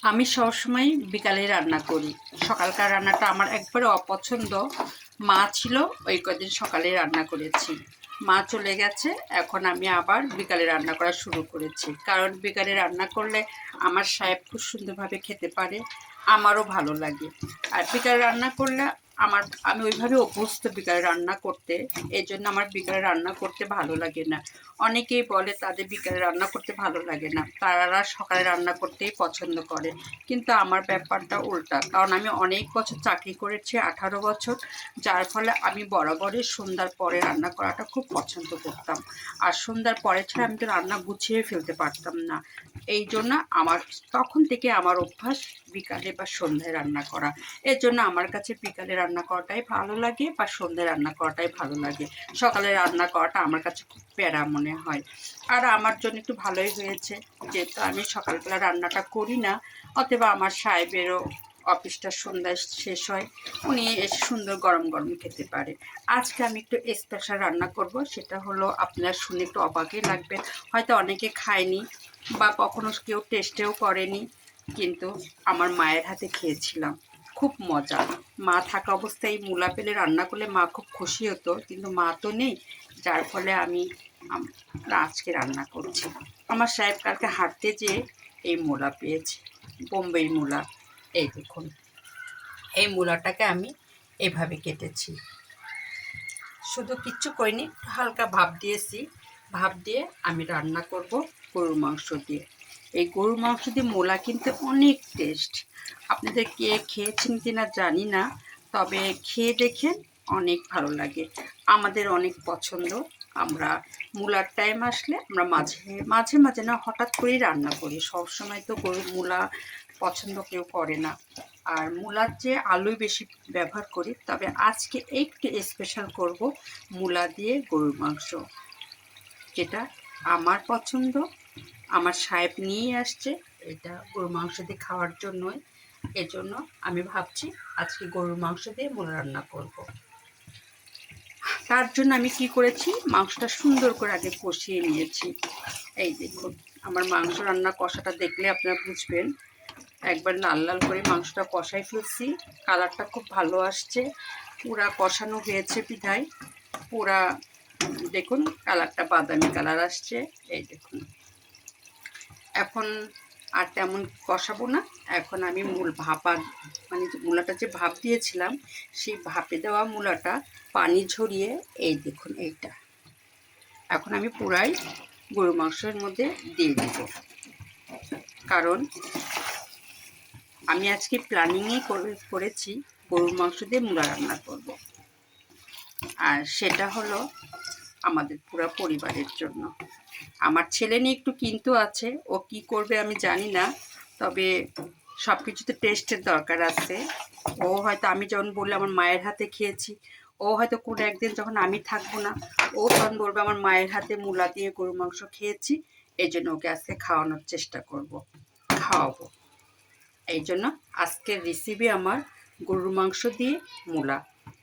আমি সবসময় বিকালে রান্না করি। সকালকার রান্নাটা আমার একবারে অপছন্দ। মা ছিল, ওই কদিন সকালে রান্না করেছি। মা চলে গেছে, এখন আমি আবার বিকালে রান্না করা শুরু করেছি। কারণ বিকালে রান্না করলে আমার সাহেব খুব সুন্দরভাবে খেতে পারে, আমারও ভালো লাগে। আর বিকালে রান্না করলে আমি ওইভাবে অভ্যস্ত বিকালে রান্না করতে, এই জন্য আমার বিকালে রান্না করতে ভালো লাগে না। অনেকেই বলে তাদের বিকালে রান্না করতে ভালো লাগে না, তারা সকালে রান্না করতেই পছন্দ করে। কিন্তু আমার ব্যাপারটা উল্টা, কারণ আমি অনেক বছর চাকরি করেছি, 18 বছর, যার ফলে আমি বরাবরই সন্ধ্যার পরে রান্না করাটা খুব পছন্দ করতাম। আর সন্ধ্যার পরে ছাড়া আমি তো রান্না গুছিয়ে ফেলতে পারতাম না। এই জন্য আমার তখন থেকে আমার অভ্যাস বিকালে বা সন্ধ্যায় রান্না করা। এর জন্য আমার কাছে বিকালে রান্না করাটাই ভালো লাগে বা সন্ধ্যায় রান্না করাটাই ভালো লাগে। সকালে রান্না করাটা আমার কাছে খুব প্যারা মনে হয়। আর আমার জন্য একটু ভালোই হয়েছে, যেহেতু আমি সকালবেলা রান্নাটা করি না, অতএব আমার সাহেবেরও অফিসটা সন্ধ্যায় শেষ হয়, উনি এসে সুন্দর গরম গরম খেতে পারে। আজকে আমি একটু স্পেশাল রান্না করব, সেটা হলো আপনারা শুনে একটু অবাকই লাগবে, হয়তো অনেকে খায়নি বা কখনো কেউ টেস্টেও করেনি, কিন্তু আমার মায়ের হাতে খেয়েছিলাম, খুব মজা। মা থাকা অবস্থায় মূলা পেলে রান্না করলে মা খুব খুশি হতো, কিন্তু মা তো নেই, যার ফলে আমি আজকে রান্না করছি। আমার সাহেব কালকে হাঁটতে যেয়ে এই মূলা পেয়েছি, বোম্বেই মূলা। এই দেখুন, এই মূলাটাকে আমি এভাবে কেটেছি, শুধু কিচ্ছু করিনি, হালকা ভাপ দিয়েছি। ভাপ দিয়ে আমি রান্না করব গরুর মাংস দিয়ে। এই গরুর মাংস দিয়ে মূলা কিন্তু অনেক টেস্ট। আপনাদের কে খেয়েছেন কিনা জানি না, তবে খেয়ে দেখেন, অনেক ভালো লাগে, আমাদের অনেক পছন্দ। আমরা মূলার টাইম আসলে আমরা মাঝে মাঝে মাঝে না হঠাৎ করেই রান্না করি, সব সময় তো গরুর মূলা পছন্দ কেউ করে না। আর মূলার যে আলুই বেশি ব্যবহার করি, তবে আজকে একটু স্পেশাল করব মূলা দিয়ে গরুর মাংস, যেটা আমার পছন্দ। আমার সাহেব নিয়ে আসছে এটা গরুর মাংস দিয়ে খাওয়ার জন্যই, এজন্য আমি ভাবছি আজকে গরুর মাংস দিয়ে মূলা রান্না করব। তার জন্য আমি কি করেছি, মাংসটা সুন্দর করে আগে কষিয়ে নিয়েছি। এই দেখুন, আমার মাংস রান্না কষাটা দেখলে আপনারা বুঝবেন, একবার লাল লাল করে মাংসটা কষাই ফেলছি, কালারটা খুব ভালো আসছে, পুরা কষানো হয়েছে বিধায় পুরা দেখুন কালারটা বাদামি কালার আসছে। এই দেখুন, এখন আর তেমন কষাবো না, এখন আমি মানে মূলাটা যে ভাপ দিয়েছিলাম, সেই ভাপে দেওয়া মূলাটা পানি ঝরিয়ে, এই দেখুন এইটা এখন আমি পুরাই গরু মাংসের মধ্যে দিয়ে দেব। কারণ আমি আজকে প্ল্যানিংই করেছি গরুর মাংস দিয়ে মূলা রান্না করব, আর সেটা হলো আমাদের পুরো পরিবারের জন্য। আমার ছেলে নিয়ে একটু কিন্তু আছে, ও কি করবে আমি জানি না, তবে সব কিছুতে টেস্টের দরকার আছে। ও হয়তো আমি যখন বললে আমার মায়ের হাতে খেয়েছি, ও হয়তো কোনো একদিন যখন আমি থাকবো না, ও তখন বলবে আমার মায়ের হাতে মূলা দিয়ে গরু মাংস খেয়েছি, এই জন্য ওকে আজকে খাওয়ানোর চেষ্টা করব, খাওয়াবো। এই জন্য আজকের রেসিপি আমার গরুর মাংস দিয়ে মূলা,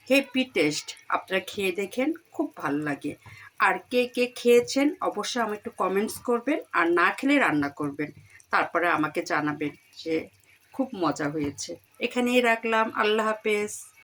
হেভি টেস্ট। আপনারা খেয়ে দেখেন, খুব ভালো লাগে। আর কে কে খেয়েছেন অবশ্যই আমাকে একটু কমেন্টস করবেন, আর না খেলে রান্না করবেন, তারপরে আমাকে জানাবেন যে খুব মজা হয়েছে। এখানেই রাখলাম, আল্লাহ হাফেজ।